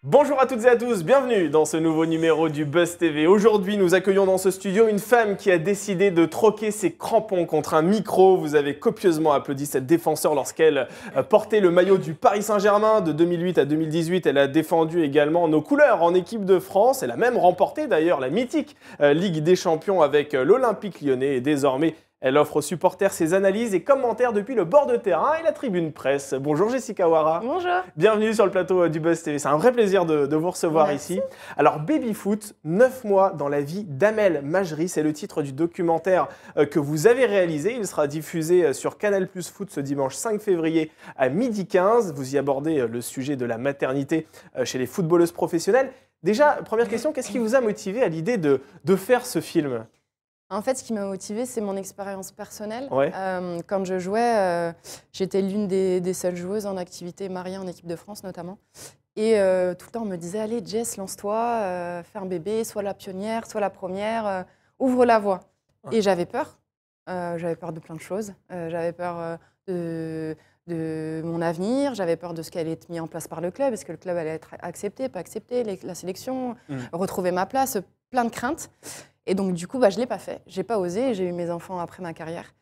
Bonjour à toutes et à tous, bienvenue dans ce nouveau numéro du Buzz TV. Aujourd'hui, nous accueillons dans ce studio une femme qui a décidé de troquer ses crampons contre un micro. Vous avez copieusement applaudi cette défenseur lorsqu'elle portait le maillot du Paris Saint-Germain de 2008 à 2018. Elle a défendu également nos couleurs en équipe de France. Elle a même remporté d'ailleurs la mythique Ligue des Champions avec l'Olympique Lyonnais et désormais elle offre aux supporters ses analyses et commentaires depuis le bord de terrain et la tribune presse. Bonjour Jessica Ouara. Bonjour. Bienvenue sur le plateau du Buzz TV. C'est un vrai plaisir de vous recevoir ici. Alors Baby Foot, 9 mois dans la vie d'Amel Majri, c'est le titre du documentaire que vous avez réalisé. Il sera diffusé sur Canal+ Foot ce dimanche 5 février à 12h15. Vous y abordez le sujet de la maternité chez les footballeuses professionnelles. Déjà, première question, qu'est-ce qui vous a motivé à l'idée de faire ce film ? En fait, ce qui m'a motivée, c'est mon expérience personnelle. Ouais. Quand je jouais, j'étais l'une des seules joueuses en activité mariée en équipe de France notamment. Et tout le temps, on me disait « Allez, Jess, lance-toi, fais un bébé, sois la pionnière, sois la première, ouvre la voie. » Et j'avais peur. J'avais peur de plein de choses. J'avais peur de mon avenir, j'avais peur de ce qui allait être mis en place par le club. Est-ce que le club allait être accepté, pas accepté, la sélection, retrouver ma place, plein de craintes. Et donc, du coup, je ne l'ai pas fait. Je n'ai pas osé. J'ai eu mes enfants après ma carrière.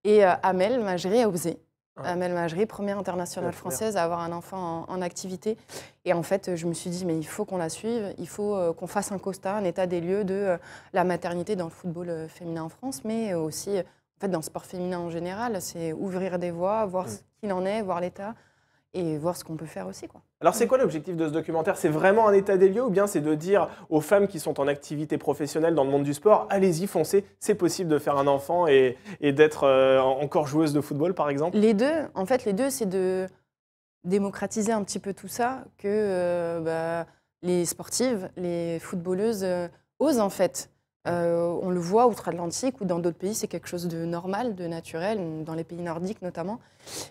Et Amel Majri a osé. Amel Majri, première internationale française à avoir un enfant en activité. Et en fait, je me suis dit, mais il faut qu'on la suive. Il faut qu'on fasse un constat, un état des lieux de la maternité dans le football féminin en France, mais aussi en fait, dans le sport féminin en général. C'est ouvrir des voies, voir ce qu'il en est, voir l'état et voir ce qu'on peut faire aussi, quoi. Alors c'est quoi l'objectif de ce documentaire? C'est vraiment un état des lieux ou bien c'est de dire aux femmes qui sont en activité professionnelle dans le monde du sport, allez-y, foncez, c'est possible de faire un enfant et d'être encore joueuse de football par exemple? Les deux, en fait les deux, c'est de démocratiser un petit peu tout ça, que les sportives, les footballeuses osent en fait. On le voit outre-Atlantique ou dans d'autres pays, c'est quelque chose de normal, de naturel, dans les pays nordiques notamment.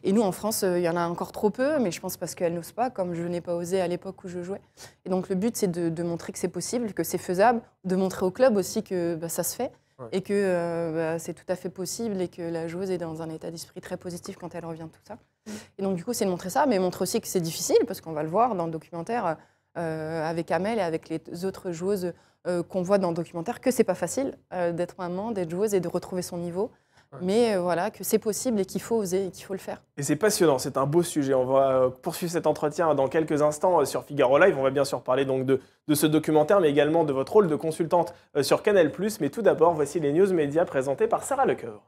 Et nous, en France, il y en a encore trop peu, mais je pense parce qu'elles n'osent pas, comme je n'ai pas osé à l'époque où je jouais. Et donc le but, c'est de montrer que c'est possible, que c'est faisable, de montrer au club aussi que ça se fait, et que c'est tout à fait possible et que la joueuse est dans un état d'esprit très positif quand elle revient de tout ça. Et donc du coup, c'est de montrer ça, mais montrer aussi que c'est difficile, parce qu'on va le voir dans le documentaire avec Amel et avec les autres joueuses qu'on voit dans le documentaire, que c'est pas facile d'être maman, d'être joueuse et de retrouver son niveau. Mais voilà, que c'est possible et qu'il faut oser et qu'il faut le faire. Et c'est passionnant, c'est un beau sujet. On va poursuivre cet entretien dans quelques instants sur Figaro Live. On va bien sûr parler donc de ce documentaire, mais également de votre rôle de consultante sur Canal+. Mais tout d'abord, voici les news médias présentées par Sarah Lecoeur.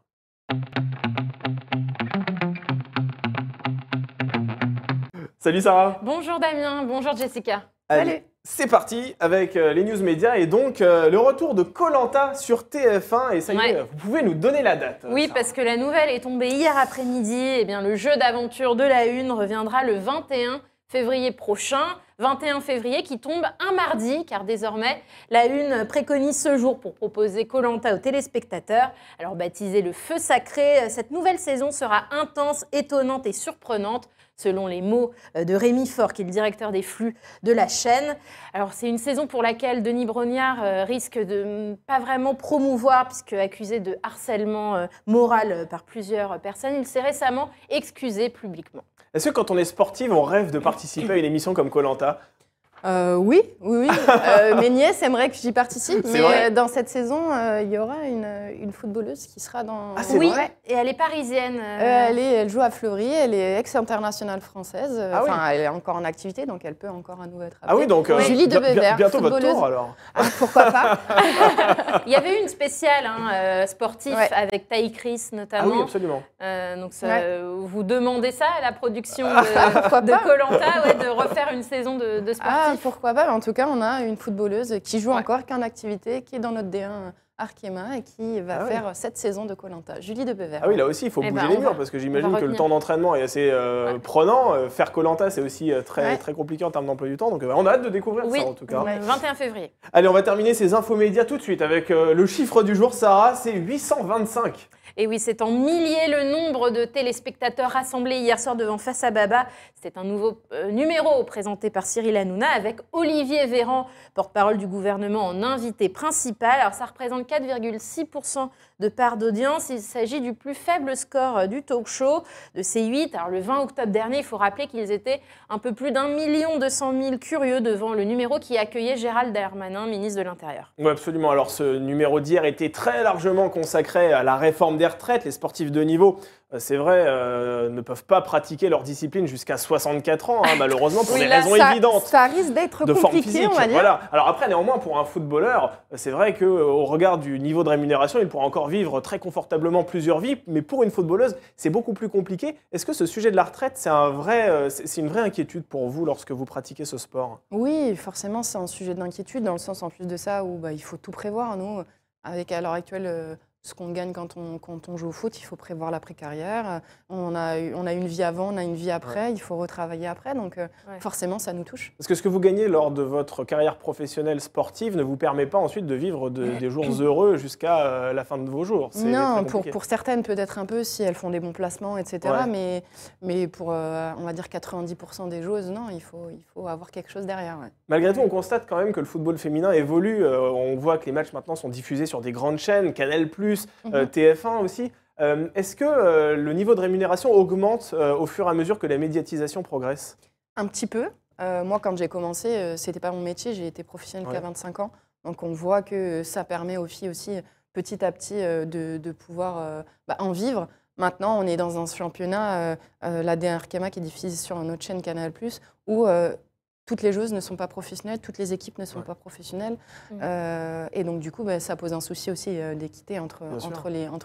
Salut Sarah. Bonjour Damien, bonjour Jessica. Allez, Salut. c'est parti avec les news médias et donc le retour de Koh-Lanta sur TF1 et ça y est, vous pouvez nous donner la date. Oui, Sarah. parce que la nouvelle est tombée hier après-midi. Eh bien, le jeu d'aventure de la Une reviendra le 21 février prochain. 21 février qui tombe un mardi, car désormais, la Une préconise ce jour pour proposer Koh-Lanta aux téléspectateurs. Alors, baptisée le Feu Sacré, cette nouvelle saison sera intense, étonnante et surprenante, selon les mots de Rémi Faure, qui est le directeur des flux de la chaîne. Alors, c'est une saison pour laquelle Denis Brognard risque de ne pas vraiment promouvoir, puisque accusé de harcèlement moral par plusieurs personnes, il s'est récemment excusé publiquement. Est-ce que quand on est sportive, on rêve de participer à une émission comme Koh-Lanta? Oui. Mes nièces aimeraient que j'y participe, C'est vrai. mais dans cette saison, il y aura une footballeuse qui sera dans... Ah, c'est Oui, vrai et elle est parisienne. Elle joue à Fleury, elle est ex-internationale française. Ah oui. Elle est encore en activité, donc elle peut encore à nouveau être appelée. Ah oui, donc Julie de Bever, bientôt votre footballeuse. tour alors. Ah, pourquoi pas? Il y avait eu une spéciale sportif avec Taï Chris Ah notamment. oui, absolument. Donc vous demandez ça à la production Pourquoi de pas Koh-Lanta, de refaire une saison de sportif. Ah, pourquoi pas? En tout cas, on a une footballeuse qui joue encore, qui est en activité, qui est dans notre D1 Arkema et qui va faire 7 saisons de Koh-Lanta. Julie de Bever. Ah oui, là aussi, il faut bouger les murs parce que j'imagine que le temps d'entraînement est assez prenant. Faire Koh-Lanta, c'est aussi très compliqué en termes d'emploi du temps. Donc on a hâte de découvrir ça en tout cas. 21 février. Allez, on va terminer ces infomédias tout de suite avec le chiffre du jour, Sarah, c'est 825. Et oui, c'est en milliers le nombre de téléspectateurs rassemblés hier soir devant Face à Baba. C'est un nouveau numéro présenté par Cyril Hanouna avec Olivier Véran, porte-parole du gouvernement, en invité principal. Alors ça représente 4,6% de part d'audience. Il s'agit du plus faible score du talk show de C8. Alors le 20 octobre dernier, il faut rappeler qu'ils étaient un peu plus d'1 200 000 curieux devant le numéro qui accueillait Gérald Darmanin, ministre de l'Intérieur. Oui, absolument. Alors ce numéro d'hier était très largement consacré à la réforme des retraites. Les sportifs de niveau, c'est vrai, ne peuvent pas pratiquer leur discipline jusqu'à 64 ans, malheureusement, pour des raisons évidentes. Ça risque d'être compliqué, on va dire. Voilà. Alors après, néanmoins, pour un footballeur, c'est vrai qu'au regard du niveau de rémunération, il pourra encore vivre très confortablement plusieurs vies, mais pour une footballeuse, c'est beaucoup plus compliqué. Est-ce que ce sujet de la retraite, c'est une vraie inquiétude pour vous lorsque vous pratiquez ce sport? Oui, forcément, c'est un sujet d'inquiétude, dans le sens, en plus de ça, où il faut tout prévoir. Nous, avec à l'heure actuelle... ce qu'on gagne quand on joue au foot, il faut prévoir l'après-carrière. On a une vie avant, on a une vie après, il faut retravailler après, donc forcément, ça nous touche. Parce que ce que vous gagnez lors de votre carrière professionnelle sportive ne vous permet pas ensuite de vivre des jours heureux jusqu'à la fin de vos jours. Non, pour certaines, peut-être un peu, si elles font des bons placements, etc. Mais pour, on va dire, 90% des choses, non, il faut avoir quelque chose derrière. Ouais. Malgré tout, on constate quand même que le football féminin évolue. On voit que les matchs maintenant sont diffusés sur des grandes chaînes, Canal+, TF1 aussi. Est-ce que le niveau de rémunération augmente au fur et à mesure que la médiatisation progresse? Un petit peu. Moi, quand j'ai commencé, c'était pas mon métier, j'ai été professionnelle qu'à 25 ans. Donc on voit que ça permet aux filles aussi, petit à petit, de pouvoir en vivre. Maintenant, on est dans un championnat, la D1 Arkema qui est diffusée sur une autre chaîne Canal+, où toutes les joueuses ne sont pas professionnelles, toutes les équipes ne sont pas professionnelles. Et donc, du coup, ça pose un souci aussi d'équité entre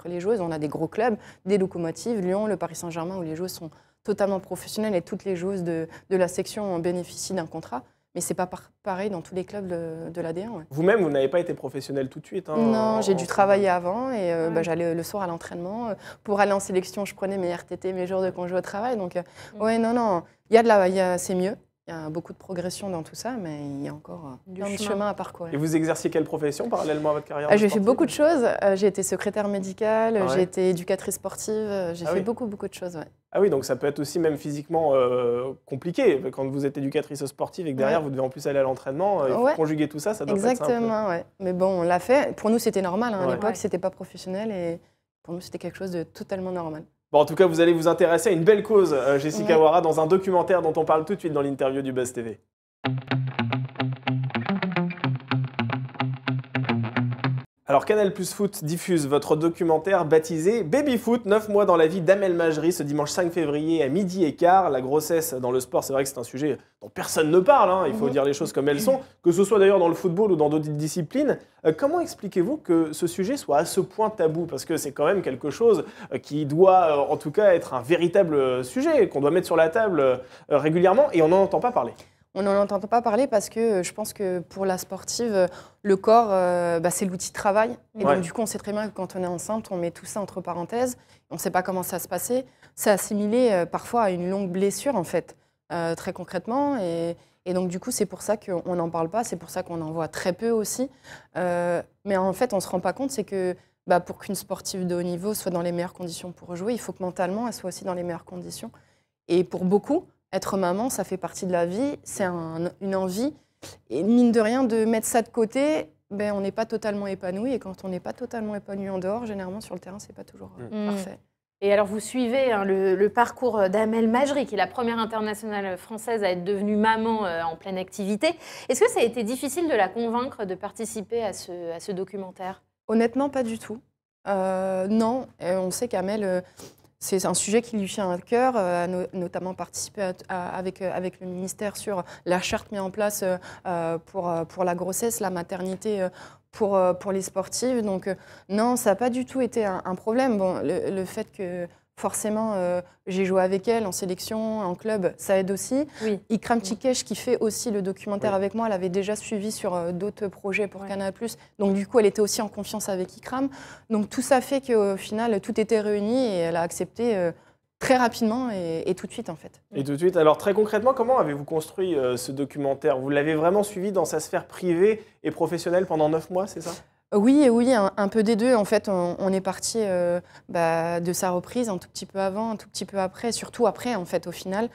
les joueuses. On a des gros clubs, des locomotives, Lyon, le Paris Saint-Germain, où les joueuses sont totalement professionnelles et toutes les joueuses de la section bénéficient d'un contrat. Mais ce n'est pas pareil dans tous les clubs de l'AD1. Ouais. Vous-même, vous n'avez pas été professionnelle tout de suite? Non, j'ai dû travailler avant et j'allais le soir à l'entraînement. Pour aller en sélection, je prenais mes RTT, mes jours de congé au travail. Donc, non, c'est mieux. Il y a beaucoup de progression dans tout ça, mais il y a encore plein de chemin à parcourir. Et vous exerciez quelle profession parallèlement à votre carrière? J'ai fait beaucoup de choses. J'ai été secrétaire médicale, j'ai été éducatrice sportive, j'ai fait beaucoup de choses. Ouais. Ah oui, donc ça peut être aussi même physiquement compliqué. Quand vous êtes éducatrice sportive et que derrière vous devez en plus aller à l'entraînement, il faut conjuguer tout ça, ça doit pas être simple. Exactement, ouais. Mais bon, on l'a fait. Pour nous, c'était normal. À l'époque, c'était pas professionnel et pour nous, c'était quelque chose de totalement normal. Bon, en tout cas, vous allez vous intéresser à une belle cause, Jessica Ouara, dans un documentaire dont on parle tout de suite dans l'interview du Buzz TV. Alors Canal+ Foot diffuse votre documentaire baptisé Baby Foot, 9 mois dans la vie d'Amel Majri ce dimanche 5 février à 12h15. La grossesse dans le sport, c'est vrai que c'est un sujet dont personne ne parle, il faut dire les choses comme elles sont, que ce soit d'ailleurs dans le football ou dans d'autres disciplines. Comment expliquez-vous que ce sujet soit à ce point tabou? Parce que c'est quand même quelque chose qui doit en tout cas être un véritable sujet, qu'on doit mettre sur la table régulièrement et on n'en entend pas parler. On n'en entend pas parler parce que je pense que pour la sportive, le corps, c'est l'outil de travail. Et donc, du coup, on sait très bien que quand on est enceinte, on met tout ça entre parenthèses. On ne sait pas comment ça se passer. C'est assimilé parfois à une longue blessure, en fait, très concrètement. Et donc, du coup, c'est pour ça qu'on n'en parle pas. C'est pour ça qu'on en voit très peu aussi. Mais en fait, on ne se rend pas compte, c'est que pour qu'une sportive de haut niveau soit dans les meilleures conditions pour jouer, il faut que mentalement, elle soit aussi dans les meilleures conditions. Et pour beaucoup, être maman, ça fait partie de la vie, c'est une envie. Et mine de rien, de mettre ça de côté, on n'est pas totalement épanoui. Et quand on n'est pas totalement épanoui en dehors, généralement sur le terrain, c'est pas toujours parfait. Et alors, vous suivez le parcours d'Amel Majri, qui est la première internationale française à être devenue maman en pleine activité. Est-ce que ça a été difficile de la convaincre de participer à ce documentaire? Honnêtement, pas du tout. Non, on sait qu'Amel... c'est un sujet qui lui tient à cœur, notamment participer avec le ministère sur la charte mise en place pour la grossesse, la maternité pour les sportives. Donc non, ça n'a pas du tout été un problème. Bon, le fait que forcément, j'ai joué avec elle en sélection, en club, ça aide aussi. Oui. Ikram Tikesh, qui fait aussi le documentaire Oui. avec moi, elle avait déjà suivi sur d'autres projets pour Canal+. Donc du coup, elle était aussi en confiance avec Ikram. Donc tout ça fait qu'au final, tout était réuni et elle a accepté très rapidement et tout de suite en fait. Et tout de suite, alors très concrètement, comment avez-vous construit ce documentaire? Vous l'avez vraiment suivi dans sa sphère privée et professionnelle pendant 9 mois, c'est ça? Oui, un peu des deux. En fait, on est parti de sa reprise un tout petit peu avant, un tout petit peu après, surtout après, en fait, au final.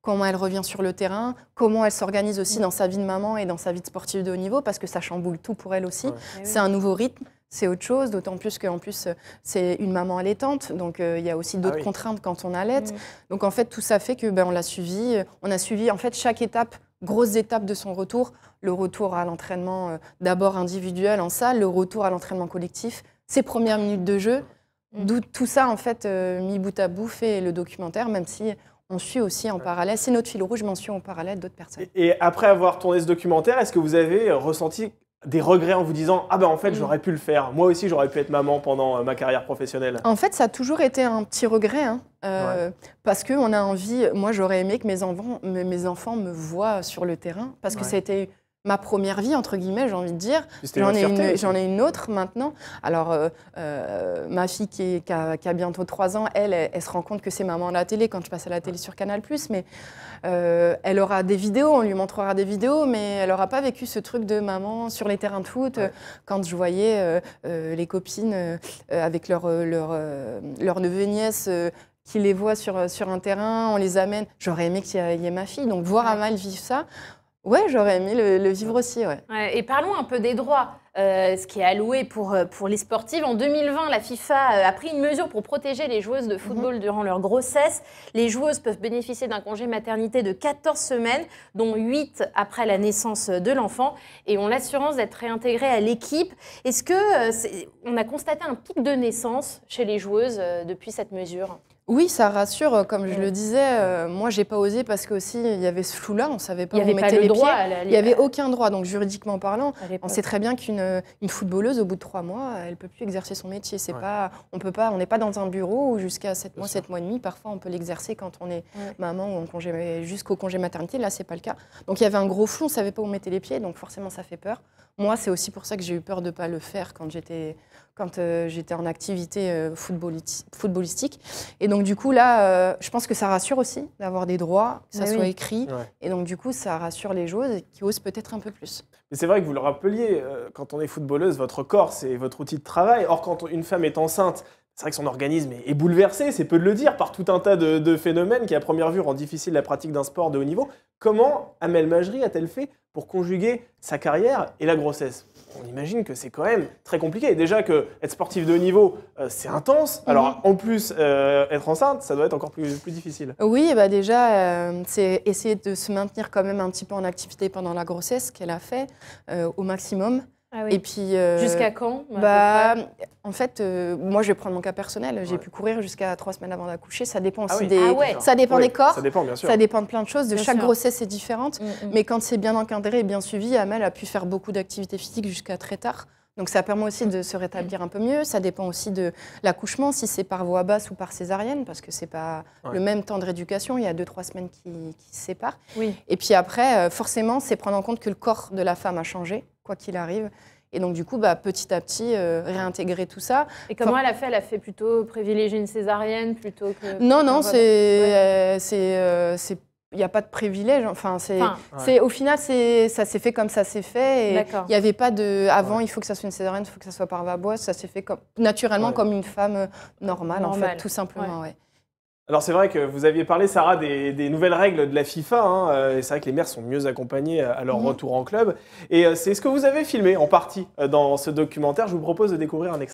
Comment elle revient sur le terrain, comment elle s'organise aussi dans sa vie de maman et dans sa vie de sportive de haut niveau, parce que ça chamboule tout pour elle aussi. Ouais. C'est un nouveau rythme, c'est autre chose, d'autant plus qu'en plus, c'est une maman allaitante, donc il y a aussi d'autres contraintes quand on allaite. Donc en fait, tout ça fait que on l'a suivi. On a suivi en fait chaque étape, grosse étape de son retour. Le retour à l'entraînement d'abord individuel en salle, le retour à l'entraînement collectif, ses premières minutes de jeu. D'où tout ça, en fait, mis bout à bout, fait le documentaire, même si on suit aussi en parallèle. C'est notre fil rouge, mais on suit en parallèle d'autres personnes. Et après avoir tourné ce documentaire, est-ce que vous avez ressenti des regrets en vous disant « Ah ben en fait, j'aurais pu le faire. Moi aussi, j'aurais pu être maman pendant ma carrière professionnelle. » En fait, ça a toujours été un petit regret, hein, parce qu'on a envie... Moi, j'aurais aimé que mes enfants me voient sur le terrain, parce que ça a été ma première vie, entre guillemets, j'ai envie de dire. J'en ai une autre maintenant. Alors, ma fille qui a bientôt 3 ans, elle se rend compte que c'est maman à la télé quand je passe à la télé sur Canal+, mais elle aura des vidéos, on lui montrera des vidéos, mais elle n'aura pas vécu ce truc de maman sur les terrains de foot. Quand je voyais les copines avec leur neveu et nièce qui les voient sur un terrain, on les amène. J'aurais aimé qu'il y ait ma fille, donc voir Amal vivre ça, ouais, j'aurais aimé le vivre aussi. Et parlons un peu des droits, ce qui est alloué pour les sportives. En 2020, la FIFA a pris une mesure pour protéger les joueuses de football durant leur grossesse. Les joueuses peuvent bénéficier d'un congé maternité de 14 semaines, dont 8 après la naissance de l'enfant, et ont l'assurance d'être réintégrées à l'équipe. Est-ce qu'on a constaté un pic de naissance chez les joueuses depuis cette mesure ? Oui, ça rassure, comme je le disais. Moi, j'ai pas osé parce qu'aussi, il y avait ce flou-là, on ne savait pas où on mettait les pieds. Il n'y avait aucun droit, donc juridiquement parlant, on sait très bien qu'une footballeuse, au bout de 3 mois, elle ne peut plus exercer son métier. On n'est pas dans un bureau où jusqu'à 7 mois, 7 mois et demi, parfois on peut l'exercer quand on est maman ou jusqu'au congé maternité. Là, ce n'est pas le cas. Donc il y avait un gros flou, on ne savait pas où on mettait les pieds, donc forcément ça fait peur. Moi, c'est aussi pour ça que j'ai eu peur de ne pas le faire quand j'étais en activité footballistique. Et donc, du coup, là, je pense que ça rassure aussi d'avoir des droits, que ça soit écrit. Et donc, du coup, ça rassure les joueuses qui osent peut-être un peu plus. Mais c'est vrai que vous le rappeliez, quand on est footballeuse, votre corps, c'est votre outil de travail. Or, quand une femme est enceinte, c'est vrai que son organisme est bouleversé, c'est peu de le dire, par tout un tas de phénomènes qui, à première vue, rendent difficile la pratique d'un sport de haut niveau. Comment Amel Majri a-t-elle fait pour conjuguer sa carrière et la grossesse ? On imagine que c'est quand même très compliqué. Déjà qu'être sportif de haut niveau, c'est intense. Alors, en plus, être enceinte, ça doit être encore plus difficile. Oui, déjà, c'est essayer de se maintenir quand même un petit peu en activité pendant la grossesse, qu'elle a fait au maximum. Ah oui. Et puis, jusqu'à quand en fait, moi, je vais prendre mon cas personnel. J'ai pu courir jusqu'à 3 semaines avant d'accoucher. Ça dépend aussi ça dépend des corps. Ça dépend, bien sûr. Ça dépend de plein de choses. Chaque grossesse est différente. Mm. Mais quand c'est bien encadré et bien suivi, Amel a pu faire beaucoup d'activités physiques jusqu'à très tard. Donc ça permet aussi de se rétablir un peu mieux. Ça dépend aussi de l'accouchement, si c'est par voie basse ou par césarienne, parce que c'est pas le même temps de rééducation. Il y a 2-3 semaines qui se séparent. Oui. Et puis après, forcément, c'est prendre en compte que le corps de la femme a changé, quoi qu'il arrive. Et donc, du coup, petit à petit, réintégrer tout ça. Et comment elle a fait ? Elle a fait plutôt privilégier une césarienne plutôt que... Non, il n'y a pas de privilège. Au final, ça s'est fait comme ça s'est fait. Et il n'y avait pas de... Avant, il faut que ça soit une césarienne, il faut que ça soit par voie basse. Ça s'est fait naturellement comme une femme normale, en fait, tout simplement. Alors c'est vrai que vous aviez parlé, Sarah, des nouvelles règles de la FIFA. Et c'est vrai que les mères sont mieux accompagnées à leur retour en club. Et c'est ce que vous avez filmé en partie dans ce documentaire. Je vous propose de découvrir un extrait.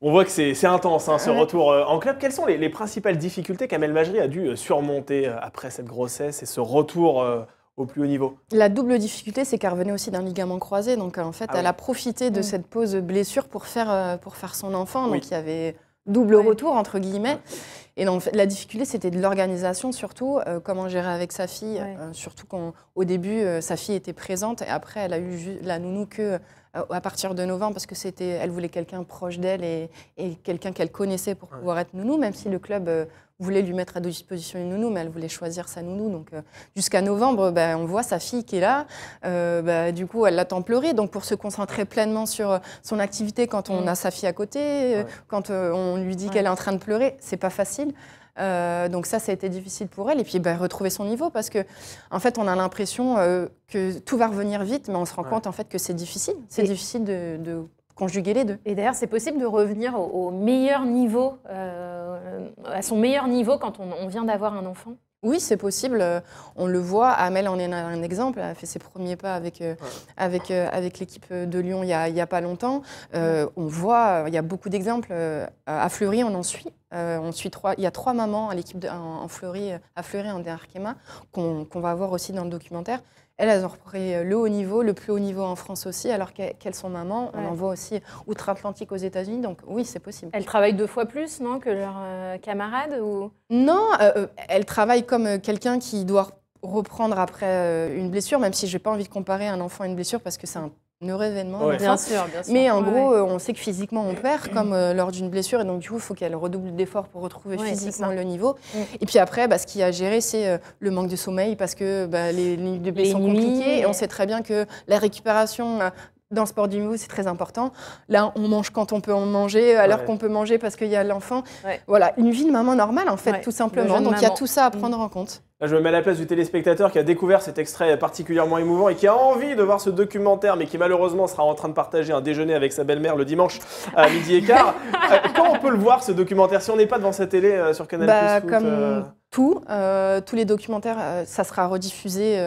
On voit que c'est intense, ce retour en club. Quelles sont les principales difficultés qu'Amel Majri a dû surmonter après cette grossesse et ce retour au plus haut niveau? La double difficulté, c'est qu'elle revenait aussi d'un ligament croisé. Donc, en fait, elle a profité de cette pause blessure pour faire son enfant. Donc, il y avait double retour, entre guillemets. Et donc, la difficulté, c'était de l'organisation, surtout. Comment gérer avec sa fille. Surtout qu'au début, sa fille était présente. Et après, elle a eu la nounou à partir de novembre, parce que elle voulait quelqu'un proche d'elle et quelqu'un qu'elle connaissait pour pouvoir être nounou, même si le club voulait lui mettre à disposition une nounou, mais elle voulait choisir sa nounou. Donc jusqu'à novembre, on voit sa fille qui est là. Du coup, elle l'attend pleurer. Donc pour se concentrer pleinement sur son activité quand on a sa fille à côté, quand on lui dit qu'elle est en train de pleurer, c'est pas facile. Donc ça a été difficile pour elle. Et puis retrouver son niveau, parce que en fait, on a l'impression que tout va revenir vite, mais on se rend compte en fait que c'est difficile. C'est difficile de conjuguer les deux. Et d'ailleurs, c'est possible de revenir au meilleur niveau, à son meilleur niveau quand on vient d'avoir un enfant? Oui, c'est possible. On le voit. Amel en est un exemple. Elle a fait ses premiers pas avec l'équipe de Lyon il y a pas longtemps. On voit, il y a beaucoup d'exemples. À Fleury, on en suit. Il y a 3 mamans à l'équipe à Fleury, en Arkema, qu'on va voir aussi dans le documentaire. Elles ont repris le haut niveau, le plus haut niveau en France aussi, alors qu'elles sont mamans. On en voit aussi outre-Atlantique aux États-Unis, donc oui, c'est possible. Elles travaillent 2 fois plus, non, que leurs camarades ou... Non, elles travaillent comme quelqu'un qui doit reprendre après une blessure, même si je n'ai pas envie de comparer un enfant à une blessure, parce que c'est un heureux événement. Bien sûr. Mais en gros, on sait que physiquement, on perd, comme lors d'une blessure. Et donc, du coup, il faut qu'elle redouble d'efforts pour retrouver physiquement le niveau. Et puis après, ce qu'il y a à gérer, c'est le manque de sommeil, parce que les nuits de blessure sont compliquées. Et on sait très bien que la récupération... Dans le sport du niveau, c'est très important. Là, on mange quand on peut en manger, à l'heure qu'on peut manger parce qu'il y a l'enfant. Voilà, une vie de maman normale, en fait, tout simplement. Donc, il y a tout ça à prendre en compte. Là, je me mets à la place du téléspectateur qui a découvert cet extrait particulièrement émouvant et qui a envie de voir ce documentaire, mais qui malheureusement sera en train de partager un déjeuner avec sa belle-mère le dimanche à 12h15. Quand on peut le voir, ce documentaire, si on n'est pas devant sa télé sur Canal+, comme tous les documentaires, ça sera rediffusé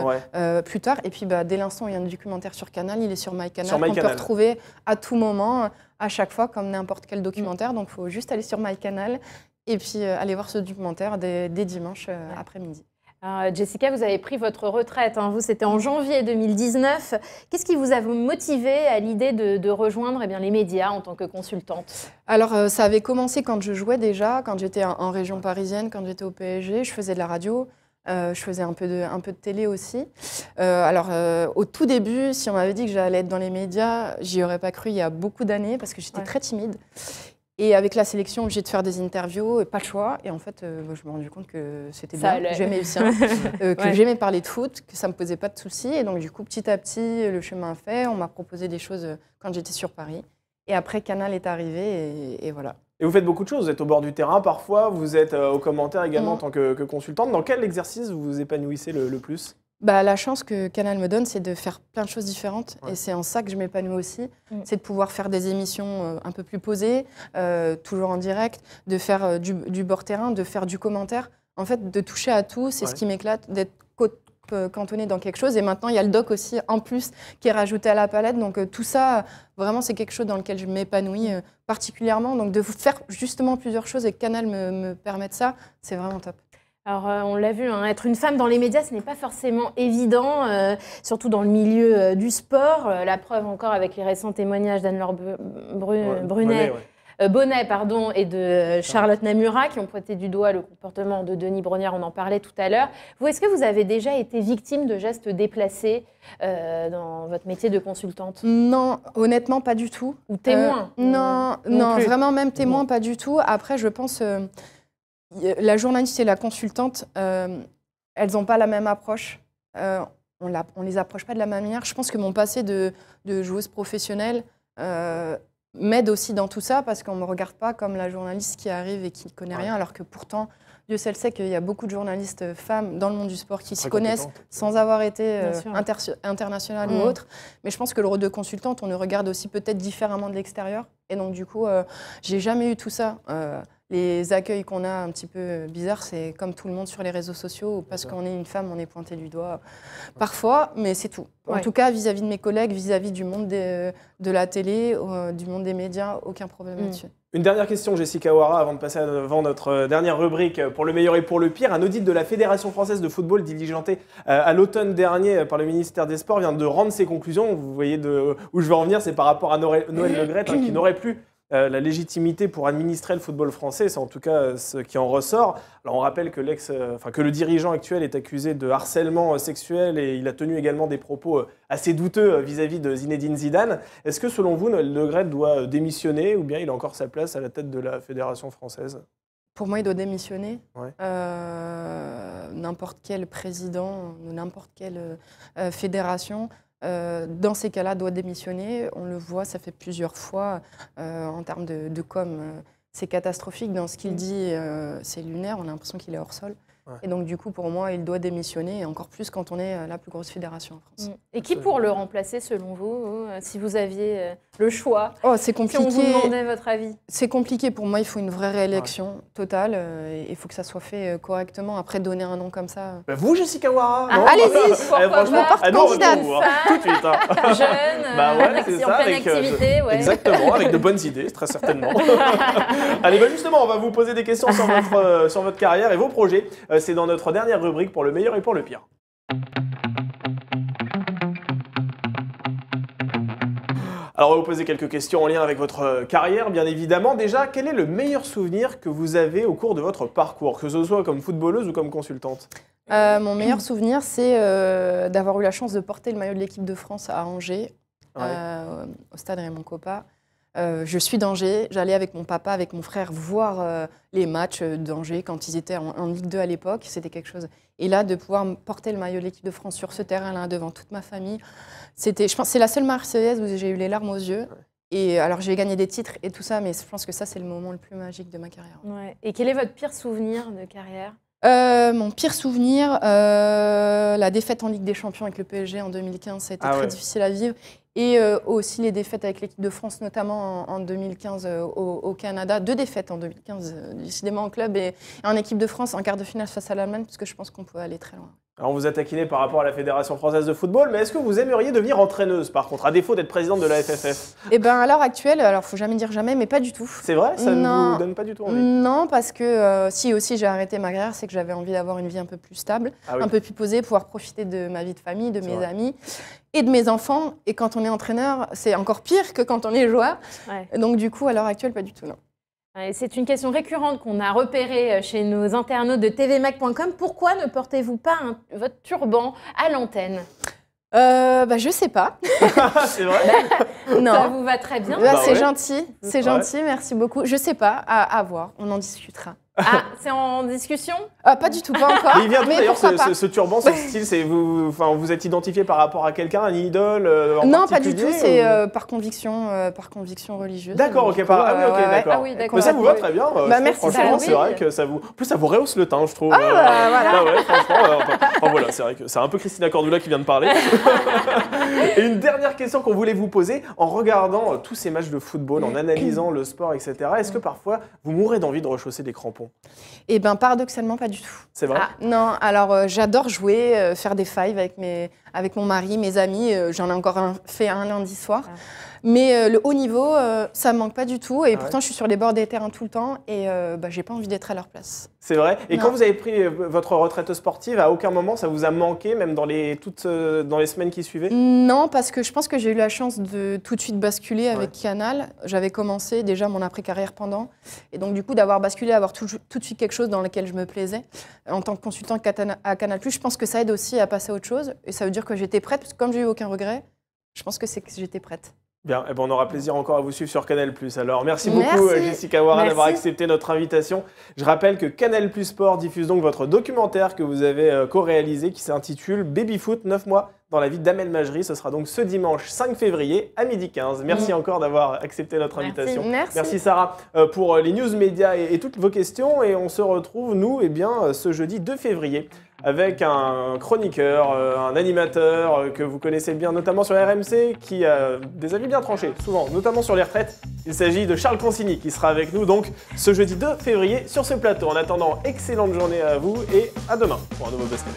plus tard. Et puis, dès l'instant où il y a un documentaire sur Canal, il est sur MyCanal, qu'on peut retrouver à tout moment, à chaque fois, comme n'importe quel documentaire. Donc, il faut juste aller sur MyCanal et puis aller voir ce documentaire dès dimanche après-midi. Alors, Jessica, vous avez pris votre retraite. Vous, c'était en janvier 2019. Qu'est-ce qui vous a motivé à l'idée de rejoindre les médias en tant que consultante? Alors, ça avait commencé quand je jouais déjà, quand j'étais en région parisienne, quand j'étais au PSG. Je faisais de la radio, je faisais un peu de télé aussi. Au tout début, si on m'avait dit que j'allais être dans les médias, j'y aurais pas cru il y a beaucoup d'années, parce que j'étais très timide. Et avec la sélection, obligée de faire des interviews, pas le choix. Et en fait, je me suis rendu compte que c'était bien, que j'aimais bien, que j'aimais parler de foot, que ça ne me posait pas de soucis. Et donc, du coup, petit à petit, le chemin fait. On m'a proposé des choses quand j'étais sur Paris. Et après, Canal est arrivé et voilà. Et vous faites beaucoup de choses. Vous êtes au bord du terrain parfois, vous êtes aux commentaires également en tant que consultante. Dans quel exercice vous vous épanouissez le plus ? La chance que Canal me donne, c'est de faire plein de choses différentes. Et c'est en ça que je m'épanouis aussi. C'est de pouvoir faire des émissions un peu plus posées, toujours en direct, de faire du bord-terrain, de faire du commentaire. En fait, de toucher à tout, c'est ce qui m'éclate, d'être cantonné dans quelque chose. Et maintenant, il y a le doc aussi, en plus, qui est rajouté à la palette. Donc tout ça, vraiment, c'est quelque chose dans lequel je m'épanouis particulièrement. Donc de faire justement plusieurs choses et que Canal me permette ça, c'est vraiment top. Alors, on l'a vu, être une femme dans les médias, ce n'est pas forcément évident, surtout dans le milieu du sport. La preuve encore avec les récents témoignages d'Anne-Laure Bonnet et de Charlotte Namura, qui ont pointé du doigt le comportement de Denis Brognard, on en parlait tout à l'heure. Vous, est-ce que vous avez déjà été victime de gestes déplacés dans votre métier de consultante? Non, honnêtement, pas du tout. Ou témoin? Non, vraiment même témoin, pas du tout. Après, je pense... la journaliste et la consultante, elles n'ont pas la même approche. On les approche pas de la même manière. Je pense que mon passé de joueuse professionnelle m'aide aussi dans tout ça, parce qu'on ne me regarde pas comme la journaliste qui arrive et qui ne connaît rien, alors que pourtant, Dieu seul sait qu'il y a beaucoup de journalistes femmes dans le monde du sport qui s'y connaissent sans avoir été internationales ou autre. Mais je pense que le rôle de consultante, on le regarde aussi peut-être différemment de l'extérieur. Et donc, du coup, j'ai jamais eu tout ça. Les accueils qu'on a un petit peu bizarres, c'est comme tout le monde sur les réseaux sociaux, parce qu'on est une femme, on est pointé du doigt parfois, mais c'est tout. En tout cas, vis-à-vis de mes collègues, vis-à-vis du monde de la télé, du monde des médias, aucun problème là-dessus. Une dernière question, Jessica Ouara, avant de passer avant notre dernière rubrique pour le meilleur et pour le pire. Un audit de la Fédération française de football diligenté à l'automne dernier par le ministère des Sports vient de rendre ses conclusions. Vous voyez où je veux en venir, c'est par rapport à Noël Le Graët, qui n'aurait plus la légitimité pour administrer le football français, c'est en tout cas ce qui en ressort. Alors on rappelle que que le dirigeant actuel est accusé de harcèlement sexuel et il a tenu également des propos assez douteux vis-à-vis de Zinedine Zidane. Est-ce que selon vous, Noël Le Graët doit démissionner ou bien il a encore sa place à la tête de la Fédération française ? Pour moi, il doit démissionner. Ouais. N'importe quel président, n'importe quelle fédération, dans ces cas-là, doit démissionner. On le voit, ça fait plusieurs fois en termes de com. C'est catastrophique. Dans ce qu'il dit, c'est lunaire. On a l'impression qu'il est hors sol. Ouais. Et donc, du coup, pour moi, il doit démissionner, et encore plus quand on est la plus grosse fédération en France. Et qui pour le remplacer, selon vous, si vous aviez le choix? C'est compliqué. Si on vous demandait votre avis. C'est compliqué. Pour moi, il faut une vraie réélection totale. Il faut que ça soit fait correctement. Après, donner un nom comme ça... Vous, Jessica Ouara? Allez-y, franchement, porte candidate. Tout de suite. Jeune, en pleine activité. Exactement, avec de bonnes idées, très certainement. Allez, justement, on va vous poser des questions sur votre carrière et vos projets. C'est dans notre dernière rubrique pour le meilleur et pour le pire. Alors, on va vous poser quelques questions en lien avec votre carrière, bien évidemment. Déjà, quel est le meilleur souvenir que vous avez au cours de votre parcours, que ce soit comme footballeuse ou comme consultante? Mon meilleur souvenir, c'est d'avoir eu la chance de porter le maillot de l'équipe de France à Angers, au stade Raymond Kopa. Je suis d'Angers, j'allais avec mon papa, avec mon frère voir les matchs d'Angers quand ils étaient en Ligue 2 à l'époque, c'était quelque chose. Et là, de pouvoir porter le maillot de l'équipe de France sur ce terrain-là, devant toute ma famille, je pense que c'est la seule Marseillaise où j'ai eu les larmes aux yeux. Et alors j'ai gagné des titres et tout ça, mais je pense que ça, c'est le moment le plus magique de ma carrière. Ouais. Et quel est votre pire souvenir de carrière? Mon pire souvenir, la défaite en Ligue des Champions avec le PSG en 2015, ça a été très difficile à vivre. Et aussi les défaites avec l'équipe de France, notamment en 2015 au Canada. 2 défaites en 2015, décidément en club et en équipe de France en quart de finale face à l'Allemagne, parce que je pense qu'on peut aller très loin. Alors on vous a taquiné par rapport à la Fédération française de football, mais est-ce que vous aimeriez devenir entraîneuse, par contre, à défaut d'être présidente de la FFF? Eh bien, à l'heure actuelle, alors faut jamais dire jamais, mais pas du tout. C'est vrai? Ça ne vous donne pas du tout envie? Non, parce que si aussi j'ai arrêté ma carrière, c'est que j'avais envie d'avoir une vie un peu plus stable, un peu plus posée, pouvoir profiter de ma vie de famille, de mes amis et de mes enfants. Et quand on est entraîneur, c'est encore pire que quand on est joueur. Ouais. Donc du coup, à l'heure actuelle, pas du tout, non. C'est une question récurrente qu'on a repérée chez nos internautes de tvmac.com. Pourquoi ne portez-vous pas votre turban à l'antenne? Je sais pas. C'est vrai? Non. Ça vous va très bien. C'est gentil, merci beaucoup. Je sais pas, à voir, on en discutera. Ah, c'est en discussion? Pas du tout, pas encore. Mais il vient d'où d'ailleurs ce turban, ce style? Vous êtes identifié par rapport à quelqu'un, un idole Non, pas du tout, c'est par conviction religieuse. D'accord, ok. D'accord. Ah oui, d'accord. Mais ça vous va très bien. Merci. Franchement, c'est vrai que ça vous... En plus, ça vous rehausse le teint, je trouve. Voilà. Ouais, franchement, voilà, c'est vrai que c'est un peu Christina Cordula qui vient de parler. Et une dernière question qu'on voulait vous poser, en regardant tous ces matchs de football, en analysant le sport, etc., est-ce que parfois vous mourrez d'envie de rechausser des crampons? Eh bien, paradoxalement, pas du tout. C'est vrai? Non, alors j'adore jouer, faire des fives avec mon mari, mes amis. J'en ai encore fait un lundi soir. Mais le haut niveau, ça me manque pas du tout. Et pourtant, je suis sur les bords des terrains tout le temps et j'ai pas envie d'être à leur place. C'est vrai? Et quand vous avez pris votre retraite sportive, à aucun moment ça vous a manqué, même dans les semaines qui suivaient? Non, parce que je pense que j'ai eu la chance de tout de suite basculer avec Canal. J'avais commencé déjà mon après-carrière pendant. Et donc, du coup, d'avoir basculé, avoir tout de suite quelque chose dans lequel je me plaisais. En tant que consultante à Canal+, je pense que ça aide aussi à passer à autre chose. Et ça veut dire que j'étais prête, parce que comme j'ai eu aucun regret, je pense que c'est que j'étais prête. Bien, et on aura plaisir encore à vous suivre sur Canal+. Alors, merci beaucoup Jessica Ouara d'avoir accepté notre invitation. Je rappelle que Canal+ Sport diffuse donc votre documentaire que vous avez co-réalisé qui s'intitule Baby-foot, 9 mois dans la vie d'Amel Majri. Ce sera donc ce dimanche 5 février à 12h15. Merci encore d'avoir accepté notre invitation. Merci Sarah pour les news médias et toutes vos questions. Et on se retrouve, nous, ce jeudi 2 février avec un chroniqueur, un animateur que vous connaissez bien, notamment sur RMC, qui a des avis bien tranchés, souvent, notamment sur les retraites. Il s'agit de Charles Consigny qui sera avec nous donc ce jeudi 2 février sur ce plateau. En attendant, excellente journée à vous et à demain pour un nouveau Buzz TV.